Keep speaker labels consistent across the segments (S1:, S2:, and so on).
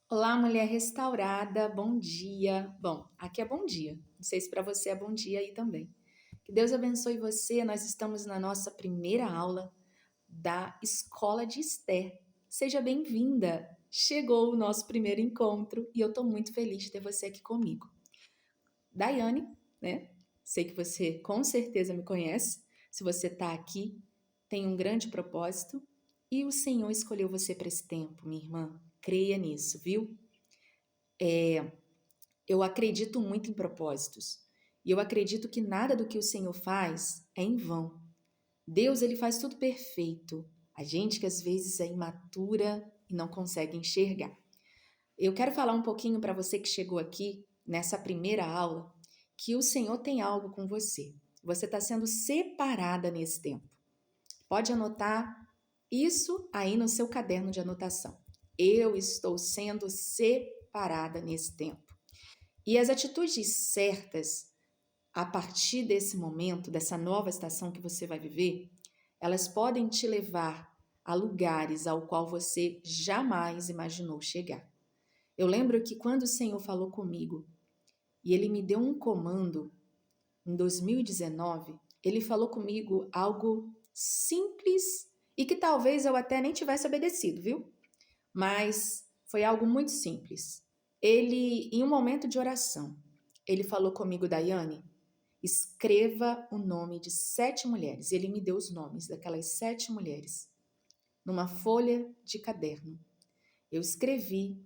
S1: Olá, mulher restaurada, bom dia. Bom, aqui é bom dia. Não sei se para você é bom dia aí também. Que Deus abençoe você. Nós estamos na nossa primeira aula da Escola de Esther. Seja bem-vinda. Chegou o nosso primeiro encontro e eu estou muito feliz de ter você aqui comigo. Daiane, né? Sei que você com certeza me conhece. Se você está aqui, tem um grande propósito e o Senhor escolheu você para esse tempo, minha irmã. Creia nisso, viu? Eu acredito muito em propósitos. E eu acredito que nada do que o Senhor faz é em vão. Deus, ele faz tudo perfeito. A gente que às vezes é imatura e não consegue enxergar. Eu quero falar um pouquinho para você que chegou aqui nessa primeira aula, que o Senhor tem algo com você. Você está sendo separada nesse tempo. Pode anotar isso aí no seu caderno de anotação. Eu estou sendo separada nesse tempo. E as atitudes certas, a partir desse momento, dessa nova estação que você vai viver, elas podem te levar a lugares ao qual você jamais imaginou chegar. Eu lembro que quando o Senhor falou comigo e ele me deu um comando em 2019, ele falou comigo algo simples e que talvez eu até nem tivesse obedecido, viu? Mas foi algo muito simples. Ele, em um momento de oração, ele falou comigo, Daiane, escreva o nome de 7 mulheres. Ele me deu os nomes daquelas 7 mulheres numa folha de caderno. Eu escrevi,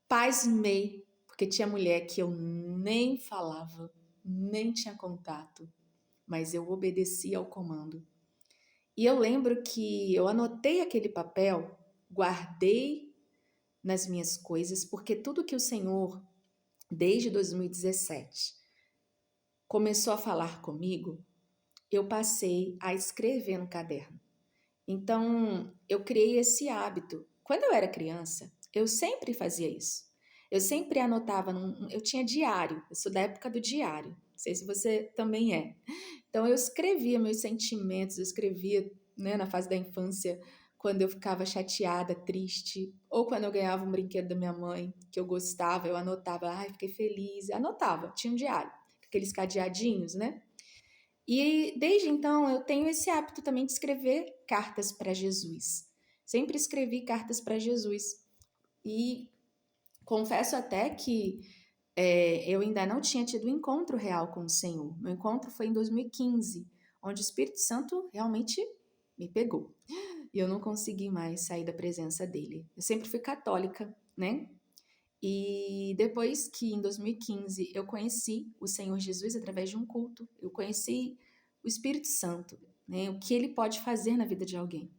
S1: pasmei, porque tinha mulher que eu nem falava, nem tinha contato, mas eu obedeci ao comando. E eu lembro que eu anotei aquele papel, guardei nas minhas coisas, porque tudo que o Senhor, desde 2017, começou a falar comigo, eu passei a escrever no caderno. Então, eu criei esse hábito. Quando eu era criança, eu sempre fazia isso. Eu sempre anotava, eu tinha diário, eu sou da época do diário, não sei se você também é. Então, eu escrevia meus sentimentos, eu escrevia, né, na fase da infância, quando eu ficava chateada, triste, ou quando eu ganhava um brinquedo da minha mãe, que eu gostava, eu anotava, ai, fiquei feliz, anotava, tinha um diário, aqueles cadeadinhos, né? E desde então eu tenho esse hábito também de escrever cartas para Jesus. Sempre escrevi cartas para Jesus. E confesso até que eu ainda não tinha tido um encontro real com o Senhor. Meu encontro foi em 2015, onde o Espírito Santo realmente me pegou. E eu não consegui mais sair da presença dele. Eu sempre fui católica, né? E depois que em 2015 eu conheci o Senhor Jesus através de um culto, eu conheci o Espírito Santo, né? O que ele pode fazer na vida de alguém.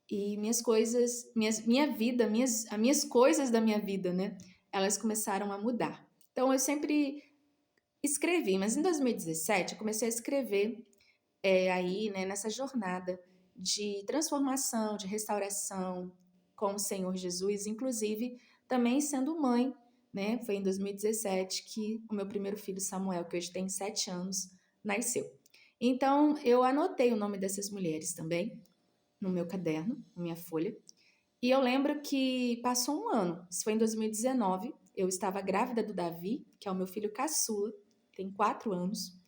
S1: E minhas coisas, minha vida, as minhas coisas da minha vida, né? Elas começaram a mudar. Então eu sempre escrevi, mas em 2017 eu comecei a escrever aí, né, nessa jornada de transformação, de restauração com o Senhor Jesus, inclusive também sendo mãe, né? Foi em 2017 que o meu primeiro filho, Samuel, que hoje tem 7 anos, nasceu. Então, eu anotei o nome dessas mulheres também no meu caderno, na minha folha. E eu lembro que passou um ano, isso foi em 2019, eu estava grávida do Davi, que é o meu filho caçula, tem 4 anos.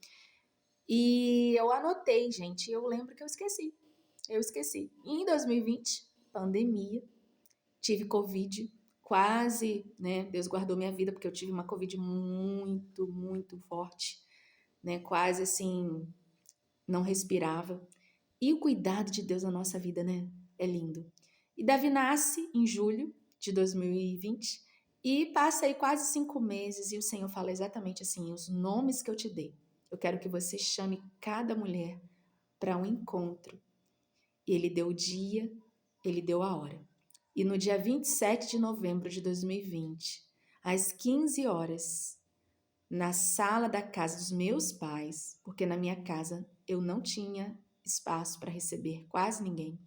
S1: E eu anotei, gente, e eu lembro que eu esqueci. Eu esqueci. E em 2020, pandemia, tive Covid, quase, né? Deus guardou minha vida, porque eu tive uma Covid muito, muito forte, né? Quase assim, não respirava. E o cuidado de Deus na nossa vida, né? É lindo. E Davi nasce em julho de 2020 e passa aí quase 5 meses e o Senhor fala exatamente assim, os nomes que eu te dei. Eu quero que você chame cada mulher para um encontro. E ele deu o dia, ele deu a hora. E no dia 27 de novembro de 2020, às 15 horas, na sala da casa dos meus pais, porque na minha casa eu não tinha espaço para receber quase ninguém.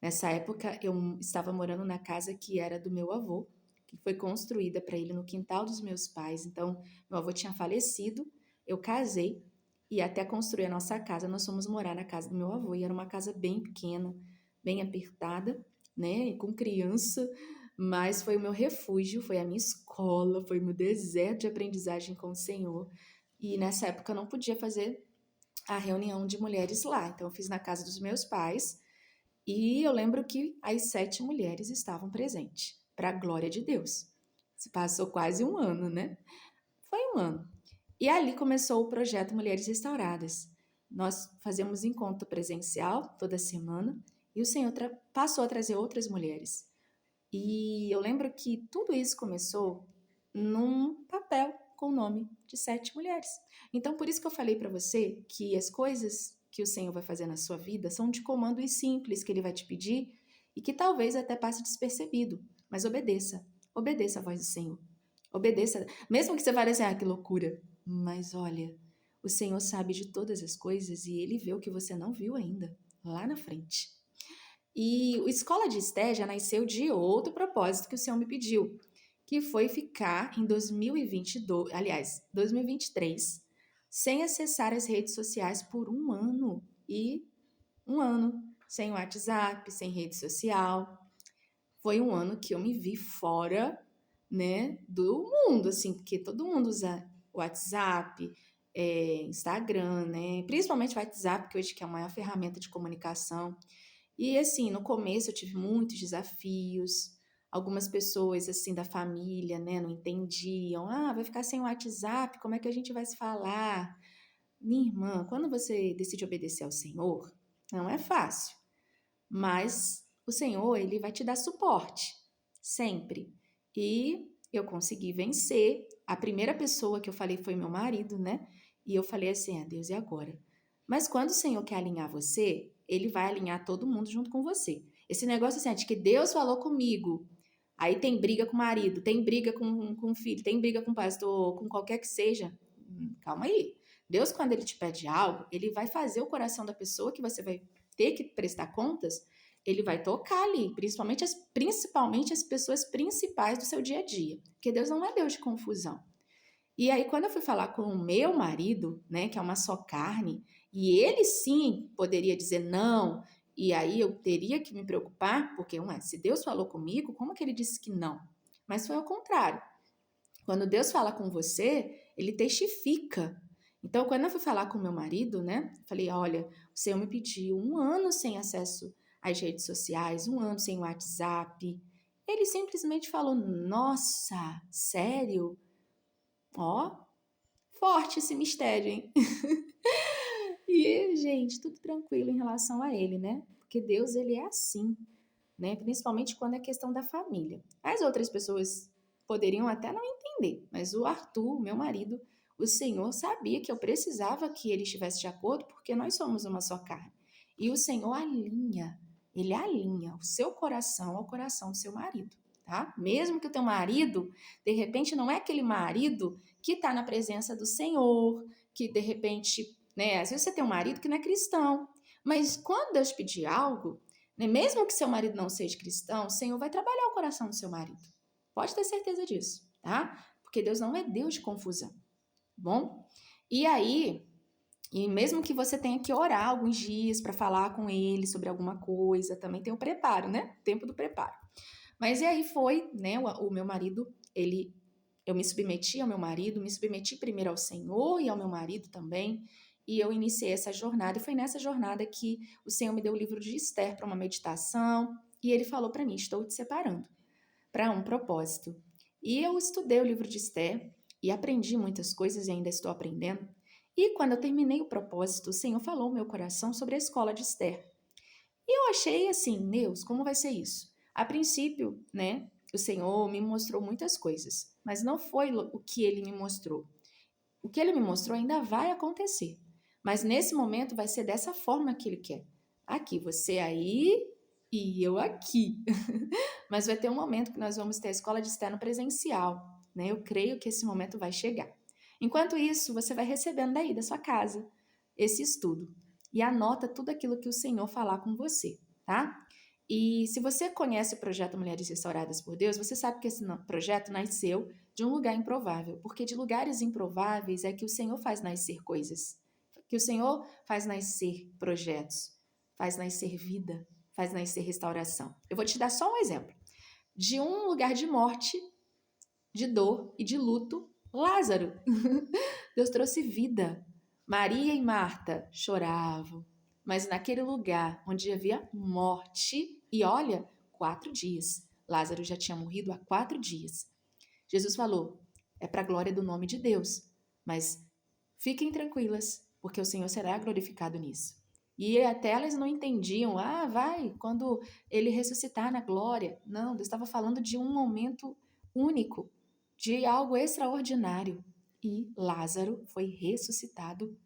S1: Nessa época eu estava morando na casa que era do meu avô, que foi construída para ele no quintal dos meus pais. Então, meu avô tinha falecido, eu casei e até construir a nossa casa, nós fomos morar na casa do meu avô. E era uma casa bem pequena, bem apertada, né? E com criança, mas foi o meu refúgio, foi a minha escola, foi o meu deserto de aprendizagem com o Senhor. E nessa época eu não podia fazer a reunião de mulheres lá, então eu fiz na casa dos meus pais e eu lembro que as 7 mulheres estavam presentes, para a glória de Deus. Se passou quase um ano, né? Foi um ano. E ali começou o projeto Mulheres Restauradas. Nós fazemos encontro presencial toda semana e o Senhor passou a trazer outras mulheres. E eu lembro que tudo isso começou num papel com o nome de 7 mulheres. Então, por isso que eu falei para você que as coisas que o Senhor vai fazer na sua vida são de comandos simples que Ele vai te pedir e que talvez até passe despercebido. Mas obedeça. Obedeça a voz do Senhor. Obedeça. Mesmo que você fale assim, que loucura. Mas olha, o Senhor sabe de todas as coisas e Ele vê o que você não viu ainda, lá na frente. E o Escola de Esté já nasceu de outro propósito que o Senhor me pediu, que foi ficar em 2022, aliás, 2023, sem acessar as redes sociais por um ano. E um ano sem WhatsApp, sem rede social. Foi um ano que eu me vi fora, né, do mundo, assim, porque todo mundo usa WhatsApp, Instagram, né, principalmente o WhatsApp, que hoje que é a maior ferramenta de comunicação. E assim, no começo eu tive muitos desafios. Algumas pessoas assim da família, né, não entendiam. Vai ficar sem o WhatsApp, como é que a gente vai se falar? Minha irmã, quando você decide obedecer ao Senhor, não é fácil, mas o Senhor, ele vai te dar suporte, sempre. E eu consegui vencer. A primeira pessoa que eu falei foi meu marido, né? E eu falei assim, Deus, e agora? Mas quando o Senhor quer alinhar você, ele vai alinhar todo mundo junto com você. Esse negócio assim, de que Deus falou comigo, aí tem briga com o marido, tem briga com o filho, tem briga com o pastor, com qualquer que seja. Calma aí. Deus, quando ele te pede algo, ele vai fazer o coração da pessoa que você vai ter que prestar contas, ele vai tocar ali, principalmente as pessoas principais do seu dia a dia. Porque Deus não é Deus de confusão. E aí, quando eu fui falar com o meu marido, né, que é uma só carne, e ele sim poderia dizer não, e aí eu teria que me preocupar, porque, se Deus falou comigo, como que ele disse que não? Mas foi ao contrário. Quando Deus fala com você, ele testifica. Então, quando eu fui falar com meu marido, né, falei, olha, o Senhor me pediu um ano sem acesso às redes sociais, um ano sem WhatsApp. Ele simplesmente falou, nossa, sério? Ó, forte esse mistério, hein? E, gente, tudo tranquilo em relação a ele, né? Porque Deus, ele é assim, né? Principalmente quando é questão da família. As outras pessoas poderiam até não entender, mas o Arthur, meu marido, o Senhor sabia que eu precisava que ele estivesse de acordo, porque nós somos uma só carne. E o Senhor ele alinha o seu coração ao coração do seu marido, tá? Mesmo que o teu marido, de repente, não é aquele marido que está na presença do Senhor, que de repente, né? Às vezes você tem um marido que não é cristão, mas quando Deus pedir algo, né, mesmo que seu marido não seja cristão, o Senhor vai trabalhar o coração do seu marido. Pode ter certeza disso, tá? Porque Deus não é Deus de confusão, bom? E aí, e mesmo que você tenha que orar alguns dias para falar com ele sobre alguma coisa, também tem o preparo, né? O tempo do preparo. Mas e aí foi, né? O meu marido, eu me submeti ao meu marido, me submeti primeiro ao Senhor e ao meu marido também, e eu iniciei essa jornada, e foi nessa jornada que o Senhor me deu o livro de Esther para uma meditação, e ele falou para mim, estou te separando para um propósito. E eu estudei o livro de Esther e aprendi muitas coisas e ainda estou aprendendo. E quando eu terminei o propósito, o Senhor falou no meu coração sobre a escola de Esther. E eu achei assim, Deus, como vai ser isso? A princípio, né, o Senhor me mostrou muitas coisas, mas não foi o que ele me mostrou. O que ele me mostrou ainda vai acontecer, mas nesse momento vai ser dessa forma que ele quer. Aqui, você aí e eu aqui. Mas vai ter um momento que nós vamos ter a escola de externo presencial, né? Eu creio que esse momento vai chegar. Enquanto isso, você vai recebendo daí da sua casa esse estudo e anota tudo aquilo que o Senhor falar com você, tá? E se você conhece o projeto Mulheres Restauradas por Deus, você sabe que esse projeto nasceu de um lugar improvável, porque de lugares improváveis é que o Senhor faz nascer coisas, que o Senhor faz nascer projetos, faz nascer vida, faz nascer restauração. Eu vou te dar só um exemplo. de um lugar de morte, de dor e de luto, Lázaro. Deus trouxe vida. Maria e Marta choravam, mas naquele lugar onde havia morte, e olha, 4 dias. Lázaro já tinha morrido há 4 dias. Jesus falou: é para a glória do nome de Deus, mas fiquem tranquilas, porque o Senhor será glorificado nisso. E até elas não entendiam, vai, quando ele ressuscitar na glória. Não, Deus estava falando de um momento único, de algo extraordinário. E Lázaro foi ressuscitado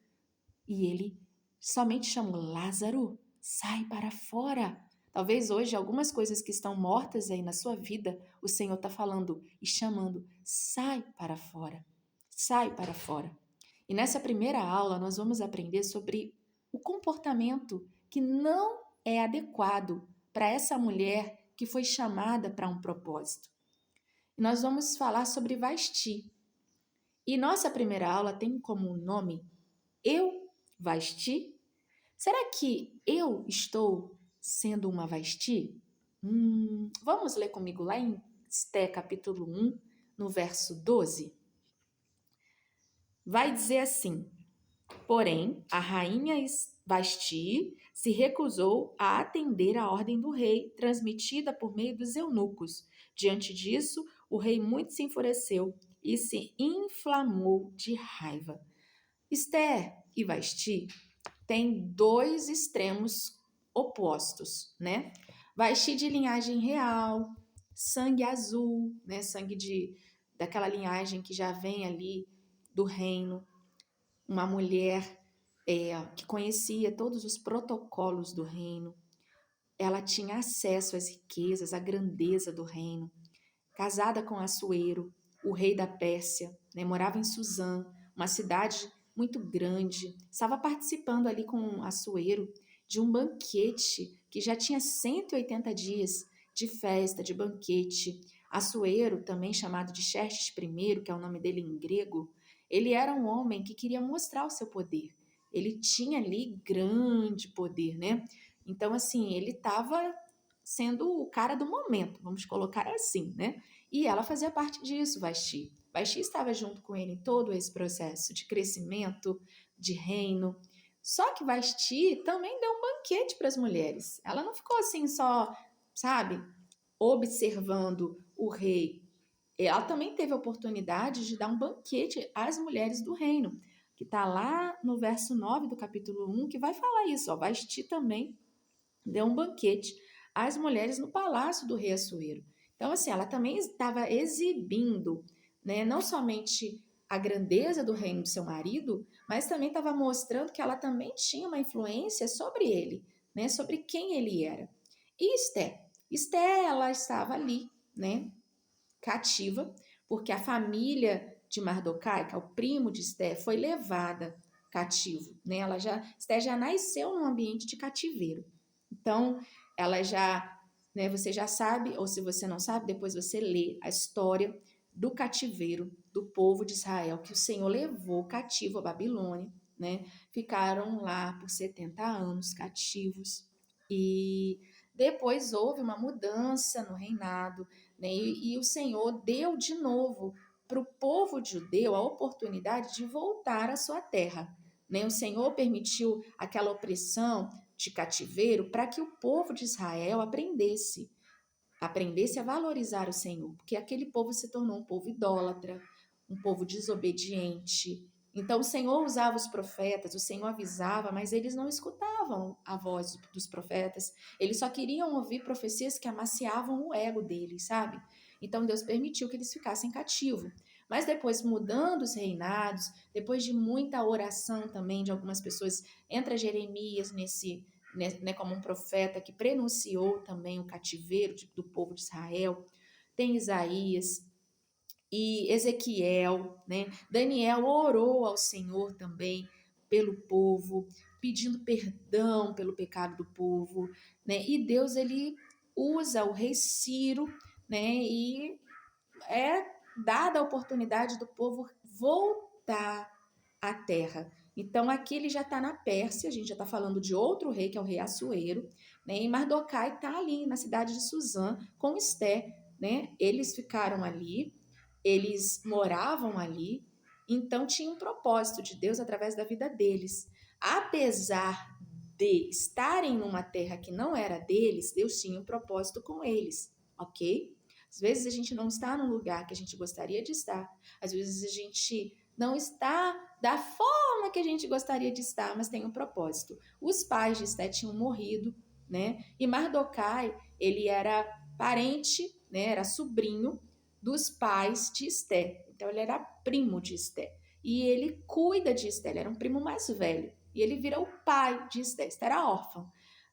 S1: e ele somente chamou: Lázaro, sai para fora. Talvez hoje algumas coisas que estão mortas aí na sua vida, o Senhor está falando e chamando: sai para fora, sai para fora. E nessa primeira aula nós vamos aprender sobre o comportamento que não é adequado para essa mulher que foi chamada para um propósito. E nós vamos falar sobre Vasti. E nossa primeira aula tem como nome Eu Vasti? Será que eu estou sendo uma Vasti? Vamos ler comigo lá em Esté capítulo 1, no verso 12. Vai dizer assim: porém, a rainha Vasti se recusou a atender à ordem do rei, transmitida por meio dos eunucos. Diante disso, o rei muito se enfureceu e se inflamou de raiva. Esther e Vasti têm dois extremos opostos, né? Vasti de linhagem real, sangue azul, né? Sangue daquela linhagem que já vem ali do reino. Uma mulher que conhecia todos os protocolos do reino. Ela tinha acesso às riquezas, à grandeza do reino. Casada com Assuero, o rei da Pérsia, né? Morava em Suzã, uma cidade muito grande. Estava participando ali com Assuero de um banquete que já tinha 180 dias de festa, de banquete. Assuero, também chamado de Xerxes I, que é o nome dele em grego, ele era um homem que queria mostrar o seu poder. Ele tinha ali grande poder, né? Então, assim, ele estava sendo o cara do momento, vamos colocar assim, né? E ela fazia parte disso, Vasti. Vasti estava junto com ele em todo esse processo de crescimento, de reino. Só que Vasti também deu um banquete para as mulheres. Ela não ficou assim só, sabe, observando o rei. Ela também teve a oportunidade de dar um banquete às mulheres do reino, que está lá no verso 9 do capítulo 1, que vai falar isso. Ó, Vasti também deu um banquete às mulheres no palácio do rei Assuero. Então, assim, ela também estava exibindo, né, não somente a grandeza do reino do seu marido, mas também estava mostrando que ela também tinha uma influência sobre ele, né, sobre quem ele era. E Esté, ela estava ali, né, cativa, porque a família de Mardokai, que é o primo de Esté, foi levada cativo, né? Esté já nasceu num ambiente de cativeiro. Então, ela já, né, você já sabe, ou se você não sabe, depois você lê a história do cativeiro do povo de Israel, que o Senhor levou cativo à Babilônia, né? Ficaram lá por 70 anos cativos e depois houve uma mudança no reinado, né? E o Senhor deu de novo para o povo judeu a oportunidade de voltar à sua terra, né? O Senhor permitiu aquela opressão de cativeiro para que o povo de Israel aprendesse a valorizar o Senhor, porque aquele povo se tornou um povo idólatra, um povo desobediente. Então o Senhor usava os profetas, o Senhor avisava, mas eles não escutavam a voz dos profetas. Eles só queriam ouvir profecias que amaciavam o ego deles, sabe? Então Deus permitiu que eles ficassem cativos. Mas depois, mudando os reinados, depois de muita oração também de algumas pessoas, entra Jeremias né, como um profeta que prenunciou também o cativeiro do povo de Israel. Tem Isaías e Ezequiel, né? Daniel orou ao Senhor também pelo povo, pedindo perdão pelo pecado do povo, né? E Deus ele usa o rei Ciro, né? E é dada a oportunidade do povo voltar à terra. Então aqui ele já está na Pérsia, a gente já está falando de outro rei, que é o rei Assuero, né? E Mardokai está ali na cidade de Suzã com Esté, né? Eles ficaram ali, eles moravam ali, então tinha um propósito de Deus através da vida deles. Apesar de estarem numa terra que não era deles, Deus tinha um propósito com eles, ok? Às vezes a gente não está num lugar que a gente gostaria de estar, às vezes a gente não está da forma que a gente gostaria de estar, mas tem um propósito. Os pais de Esté tinham morrido, né? E Mardokai, ele era parente, né? Era sobrinho dos pais de Esté. Então ele era primo de Esté. E ele cuida de Esté, ele era um primo mais velho. E ele vira o pai de Esté. Esté era órfã.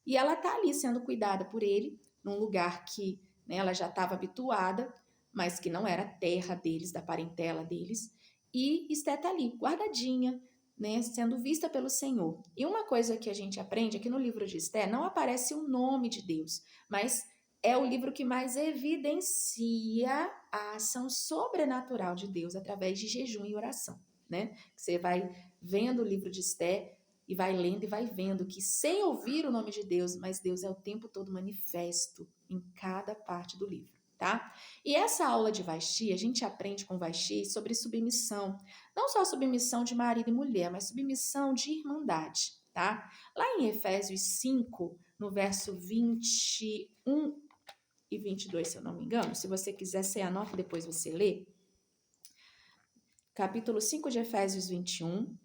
S1: E ela está ali sendo cuidada por ele, num lugar que, né, ela já estava habituada, mas que não era a terra deles, da parentela deles. E Esté está ali, guardadinha, né, sendo vista pelo Senhor. E uma coisa que a gente aprende aqui no livro de Esté, não aparece o nome de Deus, mas é o livro que mais evidencia a ação sobrenatural de Deus através de jejum e oração, né? Você vai vendo o livro de Esté e vai lendo e vai vendo que sem ouvir o nome de Deus, mas Deus é o tempo todo manifesto em cada parte do livro, tá? E essa aula de Vasti, a gente aprende com Vasti sobre submissão. Não só submissão de marido e mulher, mas submissão de irmandade, tá? Lá em Efésios 5, no verso 21 e 22, se eu não me engano, se você quiser, você anota e depois você lê. Capítulo 5 de Efésios 21,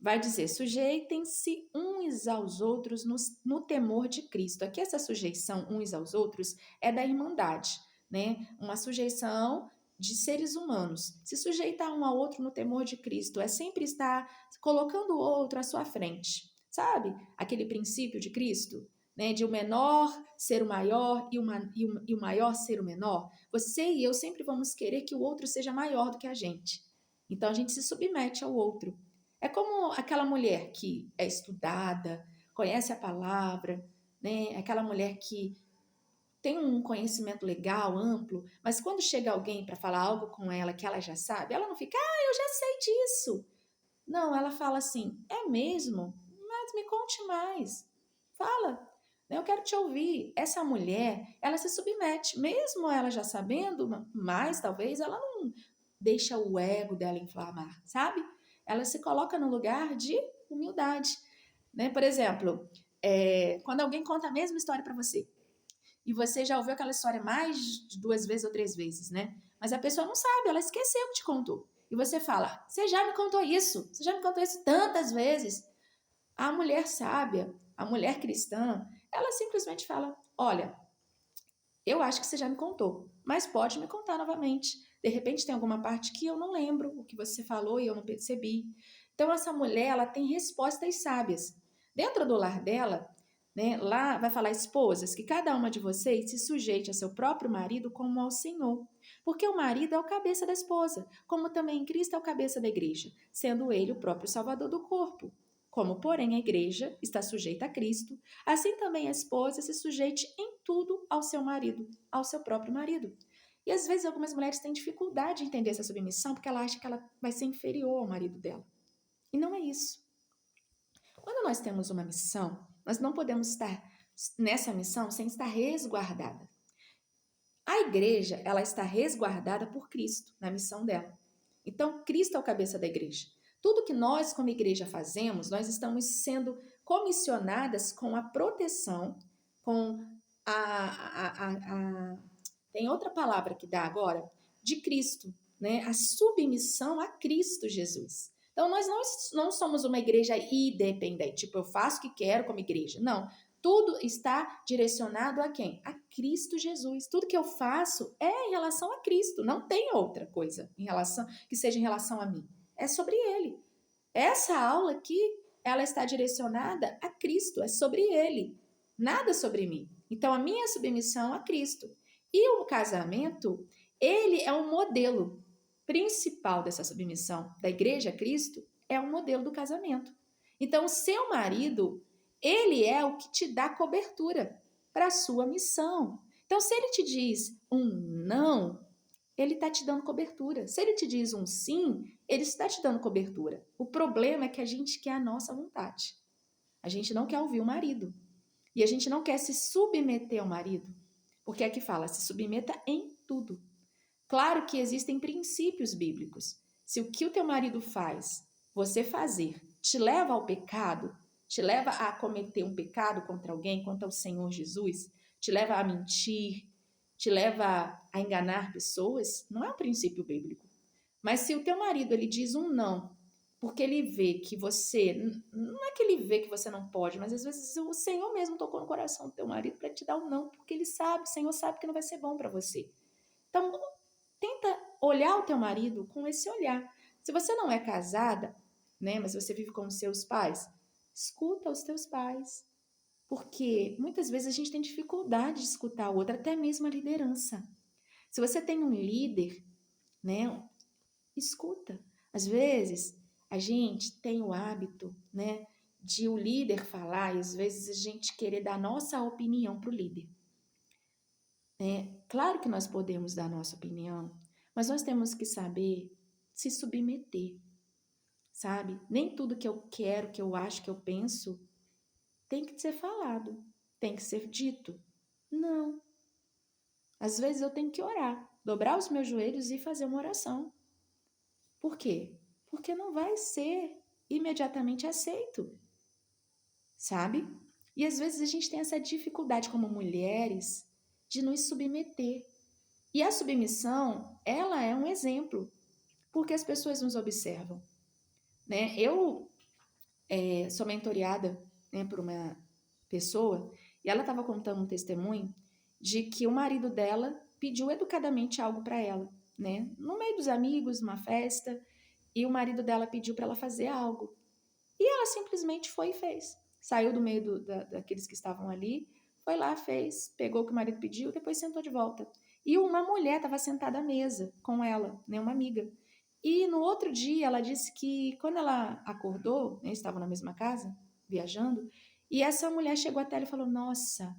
S1: vai dizer: sujeitem-se uns aos outros no temor de Cristo. Aqui essa sujeição uns aos outros é da irmandade, né? Uma sujeição de seres humanos. Se sujeitar um ao outro no temor de Cristo é sempre estar colocando o outro à sua frente. Sabe? Aquele princípio de Cristo, né? De o menor ser o maior e o maior ser o menor. Você e eu sempre vamos querer que o outro seja maior do que a gente. Então a gente se submete ao outro. É como aquela mulher que é estudada, conhece a palavra, né? Aquela mulher que tem um conhecimento legal, amplo, mas quando chega alguém para falar algo com ela que ela já sabe, ela não fica, eu já sei disso. Não, ela fala assim, é mesmo? Mas me conte mais. Fala, né? Eu quero te ouvir. Essa mulher, ela se submete, mesmo ela já sabendo, mas talvez ela não deixa o ego dela inflamar, sabe? Ela se coloca no lugar de humildade, né? Por exemplo, quando alguém conta a mesma história para você, e você já ouviu aquela história mais de 2 vezes ou 3 vezes, né? Mas a pessoa não sabe, ela esqueceu que te contou. E você fala, você já me contou isso, você já me contou isso tantas vezes. A mulher sábia, a mulher cristã, ela simplesmente fala, olha, eu acho que você já me contou, mas pode me contar novamente. De repente tem alguma parte que eu não lembro o que você falou e eu não percebi. Então essa mulher, ela tem respostas sábias. Dentro do lar dela, né, lá vai falar, esposas, que cada uma de vocês se sujeite a seu próprio marido como ao Senhor. Porque o marido é o cabeça da esposa, como também Cristo é o cabeça da igreja, sendo ele o próprio salvador do corpo. Como, porém, a igreja está sujeita a Cristo, assim também a esposa se sujeite em tudo ao seu marido, ao seu próprio marido. E às vezes algumas mulheres têm dificuldade de entender essa submissão porque ela acha que ela vai ser inferior ao marido dela. E não é isso. Quando nós temos uma missão, nós não podemos estar nessa missão sem estar resguardada. A igreja, ela está resguardada por Cristo na missão dela. Então, Cristo é o cabeça da igreja. Tudo que nós, como igreja, fazemos, nós estamos sendo comissionadas com a proteção, com tem outra palavra que dá agora, de Cristo, né? A submissão a Cristo Jesus. Então, nós não somos uma igreja independente, tipo, eu faço o que quero como igreja. Não, tudo está direcionado a quem? A Cristo Jesus. Tudo que eu faço é em relação a Cristo. Não tem outra coisa em relação que seja em relação a mim. É sobre Ele. Essa aula aqui, ela está direcionada a Cristo. É sobre Ele. Nada sobre mim. Então, a minha submissão a Cristo. E o casamento, ele é um modelo principal dessa submissão da igreja a Cristo, é o modelo do casamento. Então, o seu marido, ele é o que te dá cobertura para a sua missão. Então, se ele te diz um não, ele está te dando cobertura. Se ele te diz um sim, ele está te dando cobertura. O problema é que a gente quer a nossa vontade. A gente não quer ouvir o marido. E a gente não quer se submeter ao marido. Porque aqui fala, se submeta em tudo. Claro que existem princípios bíblicos. Se o que o teu marido faz, você fazer, te leva ao pecado, te leva a cometer um pecado contra alguém, contra o Senhor Jesus, te leva a mentir, te leva a enganar pessoas, não é um princípio bíblico. Mas se o teu marido ele diz um não, porque ele vê que você, não é que ele vê que você não pode, mas às vezes o Senhor mesmo tocou no coração do teu marido para te dar um não, porque ele sabe, o Senhor sabe que não vai ser bom para você. Então, tenta olhar o teu marido com esse olhar. Se você não é casada, né, mas você vive com os seus pais, escuta os teus pais. Porque muitas vezes a gente tem dificuldade de escutar o outro, até mesmo a liderança. Se você tem um líder, né, escuta. Às vezes a gente tem o hábito, né, de o líder falar e às vezes a gente querer dar nossa opinião para o líder. Claro que nós podemos dar nossa opinião, mas nós temos que saber se submeter, sabe? Nem tudo que eu quero, que eu acho, que eu penso, tem que ser falado, tem que ser dito. Não. Às vezes eu tenho que orar, dobrar os meus joelhos e fazer uma oração. Por quê? Porque não vai ser imediatamente aceito, sabe? E às vezes a gente tem essa dificuldade como mulheres de nos submeter. E a submissão, ela é um exemplo, porque as pessoas nos observam, né? Eu sou mentoreada, né, por uma pessoa e ela estava contando um testemunho de que o marido dela pediu educadamente algo para ela, né? No meio dos amigos, numa festa, e o marido dela pediu para ela fazer algo. E ela simplesmente foi e fez. Saiu do meio daqueles que estavam ali, foi lá, fez, pegou o que o marido pediu, depois sentou de volta. E uma mulher estava sentada à mesa com ela, né, uma amiga. E no outro dia ela disse que quando ela acordou, né, estavam na mesma casa, viajando, e essa mulher chegou até ela e falou: Nossa,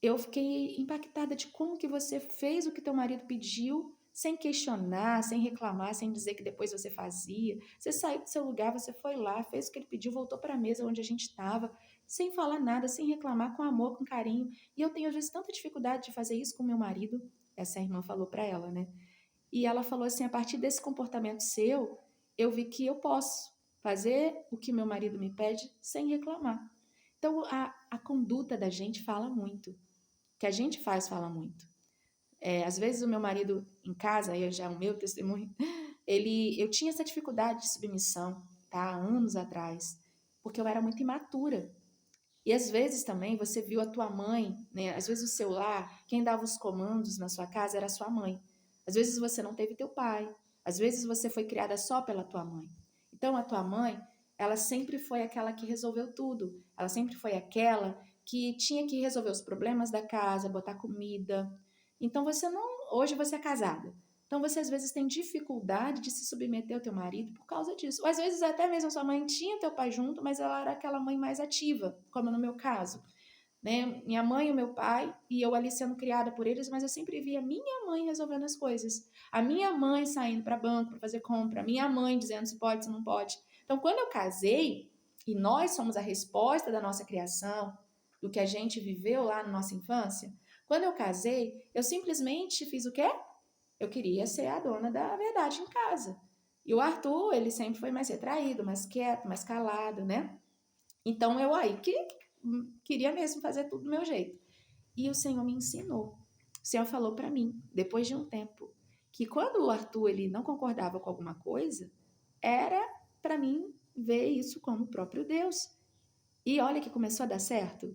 S1: eu fiquei impactada de como que você fez o que teu marido pediu, sem questionar, sem reclamar, sem dizer que depois você fazia. Você saiu do seu lugar, você foi lá, fez o que ele pediu, voltou para a mesa onde a gente estava, sem falar nada, sem reclamar, com amor, com carinho. E eu tenho às vezes tanta dificuldade de fazer isso com meu marido. Essa irmã falou para ela, né? E ela falou assim: a partir desse comportamento seu, eu vi que eu posso fazer o que meu marido me pede sem reclamar. Então, a conduta da gente fala muito. O que a gente faz fala muito. Às vezes o meu marido em casa, aí já é o meu testemunho, eu tinha essa dificuldade de submissão, tá? Há anos atrás, porque eu era muito imatura. E às vezes também você viu a tua mãe, né? Às vezes o seu lar, quem dava os comandos na sua casa era a sua mãe. Às vezes você não teve teu pai. Às vezes você foi criada só pela tua mãe. Então a tua mãe, ela sempre foi aquela que resolveu tudo. Ela sempre foi aquela que tinha que resolver os problemas da casa, botar comida. Então você não, hoje você é casada. Então você às vezes tem dificuldade de se submeter ao teu marido por causa disso. Ou às vezes até mesmo a sua mãe tinha teu pai junto, mas ela era aquela mãe mais ativa, como no meu caso, né? Minha mãe e o meu pai, e eu ali sendo criada por eles, mas eu sempre via a minha mãe resolvendo as coisas. A minha mãe saindo para banco para fazer compra, a minha mãe dizendo se pode, se não pode. Então, quando eu casei, e nós somos a resposta da nossa criação, do que a gente viveu lá na nossa infância, quando eu casei, eu simplesmente fiz o quê? Eu queria ser a dona da verdade em casa. E o Arthur, ele sempre foi mais retraído, mais quieto, mais calado, né? Então eu aí que queria mesmo fazer tudo do meu jeito. E o Senhor me ensinou. O Senhor falou para mim, depois de um tempo, que quando o Arthur ele não concordava com alguma coisa, era para mim ver isso como o próprio Deus. E olha que começou a dar certo.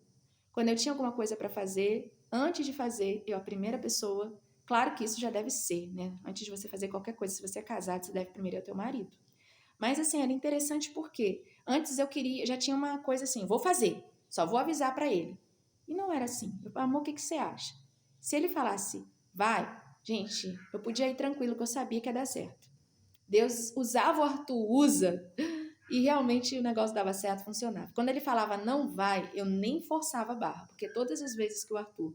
S1: Quando eu tinha alguma coisa para fazer, antes de fazer, eu a primeira pessoa, claro que isso já deve ser, né? Antes de você fazer qualquer coisa, se você é casado, você deve primeiro ir ao teu marido. Mas assim, era interessante porque antes eu queria, já tinha uma coisa assim, vou fazer, só vou avisar para ele. E não era assim. Eu, amor, o que você acha? Se ele falasse, vai, gente, eu podia ir tranquilo que eu sabia que ia dar certo. Deus usava o Arthur, usa, e realmente o negócio dava certo, funcionava. Quando ele falava não vai, eu nem forçava a barra, porque todas as vezes que o Arthur,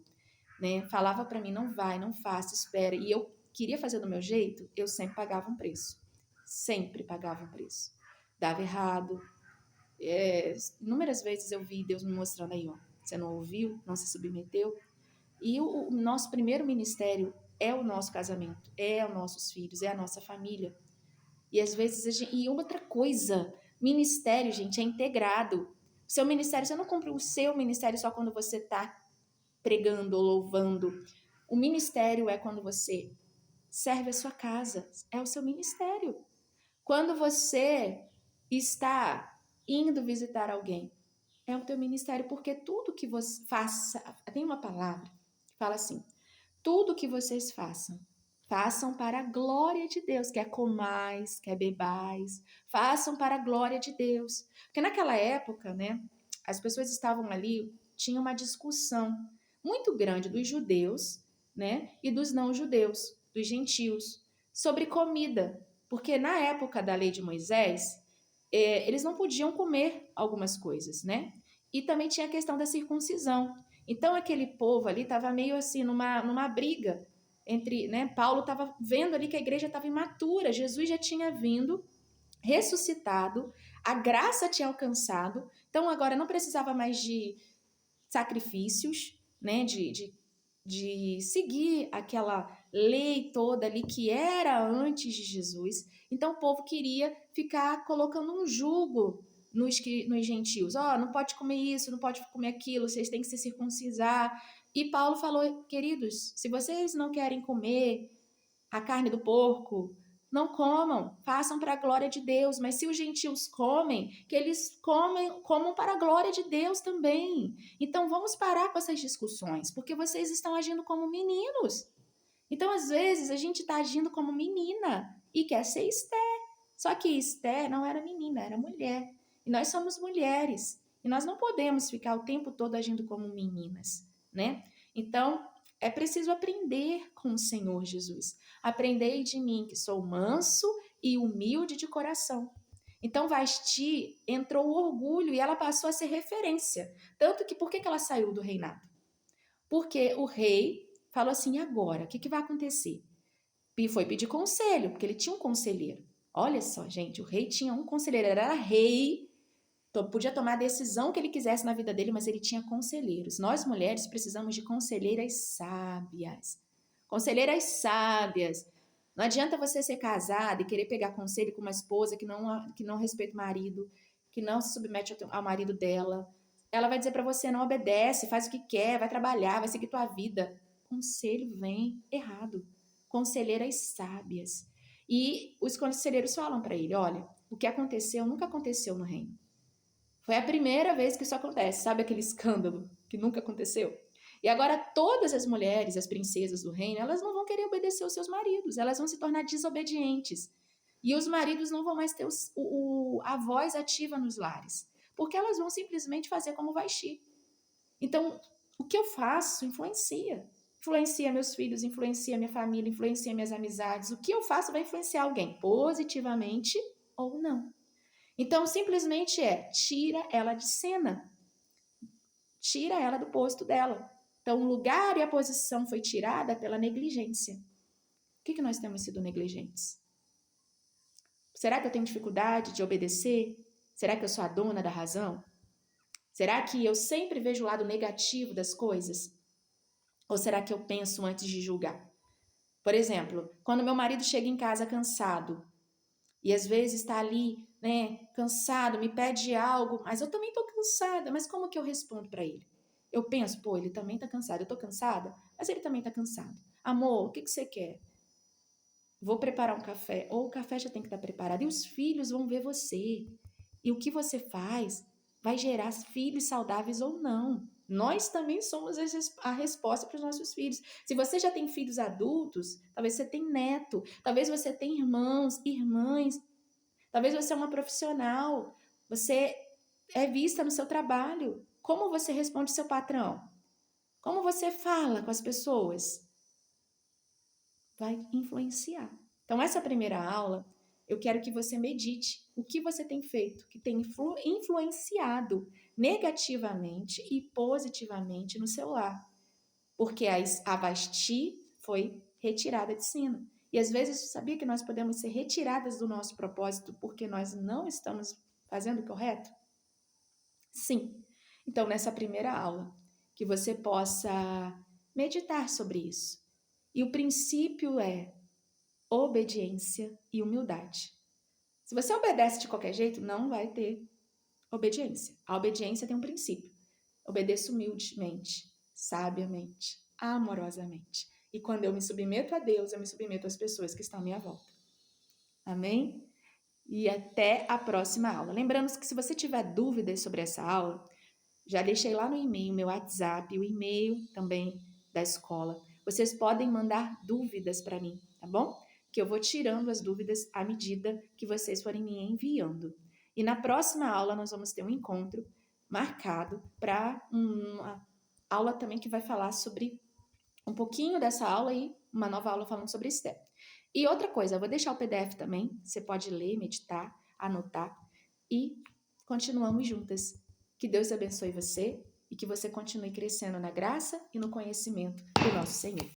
S1: né, falava para mim não vai, não faça, espera, e eu queria fazer do meu jeito, eu sempre pagava um preço. Sempre pagava um preço. Dava errado. Inúmeras vezes eu vi Deus me mostrando aí, ó, você não ouviu, não se submeteu. E o nosso primeiro ministério é o nosso casamento, é os nossos filhos, é a nossa família. E às vezes, e outra coisa, ministério, gente, é integrado. O seu ministério, você não cumpre o seu ministério só quando você está pregando ou louvando. O ministério é quando você serve a sua casa, é o seu ministério. Quando você está indo visitar alguém, é o teu ministério, porque tudo que você faça, tem uma palavra que fala assim, tudo que vocês façam, façam para a glória de Deus, quer comais, quer bebais, façam para a glória de Deus. Porque naquela época, né, as pessoas estavam ali, tinha uma discussão muito grande dos judeus, né, e dos não-judeus, dos gentios, sobre comida. Porque na época da lei de Moisés, eles não podiam comer algumas coisas, né? E também tinha a questão da circuncisão. Então aquele povo ali estava meio assim numa briga entre, né? Paulo estava vendo ali que a igreja estava imatura, Jesus já tinha vindo, ressuscitado, a graça tinha alcançado, então agora não precisava mais de sacrifícios, né? De seguir aquela lei toda ali que era antes de Jesus. Então o povo queria ficar colocando um jugo nos gentios. Ó, não pode comer isso, não pode comer aquilo, vocês têm que se circuncisar. E Paulo falou, queridos, se vocês não querem comer a carne do porco, não comam, façam para a glória de Deus. Mas se os gentios comem, que eles comam para a glória de Deus também. Então vamos parar com essas discussões, porque vocês estão agindo como meninos. Então, às vezes, a gente está agindo como menina e quer ser Esther. Só que Esther não era menina, era mulher. E nós somos mulheres. E nós não podemos ficar o tempo todo agindo como meninas, né? Então, é preciso aprender com o Senhor Jesus. Aprendei de mim, que sou manso e humilde de coração. Então, Vasti entrou o orgulho e ela passou a ser referência. Tanto que, por que ela saiu do reinado? Porque o rei falou assim, agora, o que vai acontecer? E foi pedir conselho, porque ele tinha um conselheiro. Olha só, gente, o rei tinha um conselheiro, era rei, podia tomar a decisão que ele quisesse na vida dele, mas ele tinha conselheiros. Nós, mulheres, precisamos de conselheiras sábias. Conselheiras sábias. Não adianta você ser casada e querer pegar conselho com uma esposa que não respeita o marido, que não se submete ao marido dela. Ela vai dizer para você, não obedece, faz o que quer, vai trabalhar, vai seguir tua vida. Conselho vem errado. Conselheiras sábias. E os conselheiros falam para ele, olha, o que aconteceu nunca aconteceu no reino. Foi a primeira vez que isso acontece, sabe aquele escândalo que nunca aconteceu? E agora todas as mulheres, as princesas do reino, elas não vão querer obedecer aos seus maridos, elas vão se tornar desobedientes. E os maridos não vão mais ter a voz ativa nos lares, porque elas vão simplesmente fazer como Vasti. Então, o que eu faço influencia. Influencia meus filhos, influencia minha família, influencia minhas amizades. O que eu faço vai influenciar alguém, positivamente ou não. Então, simplesmente tira ela de cena. Tira ela do posto dela. Então, o lugar e a posição foi tirada pela negligência. O que nós temos sido negligentes? Será que eu tenho dificuldade de obedecer? Será que eu sou a dona da razão? Será que eu sempre vejo o lado negativo das coisas? Ou será que eu penso antes de julgar? Por exemplo, quando meu marido chega em casa cansado, e às vezes está ali, né, cansado, me pede algo, mas eu também estou cansada, mas como que eu respondo para ele? Eu penso, pô, ele também está cansado, eu estou cansada, mas ele também está cansado. Amor, o que você quer? Vou preparar um café, ou o café já tem que estar preparado, e os filhos vão ver você. E o que você faz vai gerar filhos saudáveis ou não. Nós também somos a resposta para os nossos filhos. Se você já tem filhos adultos, talvez você tenha neto, talvez você tenha irmãos, irmãs, talvez você é uma profissional, você é vista no seu trabalho. Como você responde ao seu patrão? Como você fala com as pessoas? Vai influenciar. Então, essa primeira aula, eu quero que você medite o que você tem feito, que tem influenciado negativamente e positivamente no seu lar. Porque a Vasti foi retirada de cena. E às vezes, sabia que nós podemos ser retiradas do nosso propósito porque nós não estamos fazendo o correto? Sim. Então, nessa primeira aula, que você possa meditar sobre isso. E o princípio é obediência e humildade. Se você obedece de qualquer jeito, não vai ter obediência. A obediência tem um princípio. Obedeço humildemente, sabiamente, amorosamente. E quando eu me submeto a Deus, eu me submeto às pessoas que estão à minha volta. Amém? E até a próxima aula. Lembrando que se você tiver dúvidas sobre essa aula, já deixei lá no e-mail, meu WhatsApp, o e-mail também da escola. Vocês podem mandar dúvidas para mim, tá bom? Que eu vou tirando as dúvidas à medida que vocês forem me enviando. E na próxima aula nós vamos ter um encontro marcado para uma aula também que vai falar sobre um pouquinho dessa aula e uma nova aula falando sobre STEM. E outra coisa, eu vou deixar o PDF também, você pode ler, meditar, anotar e continuamos juntas. Que Deus abençoe você e que você continue crescendo na graça e no conhecimento do nosso Senhor.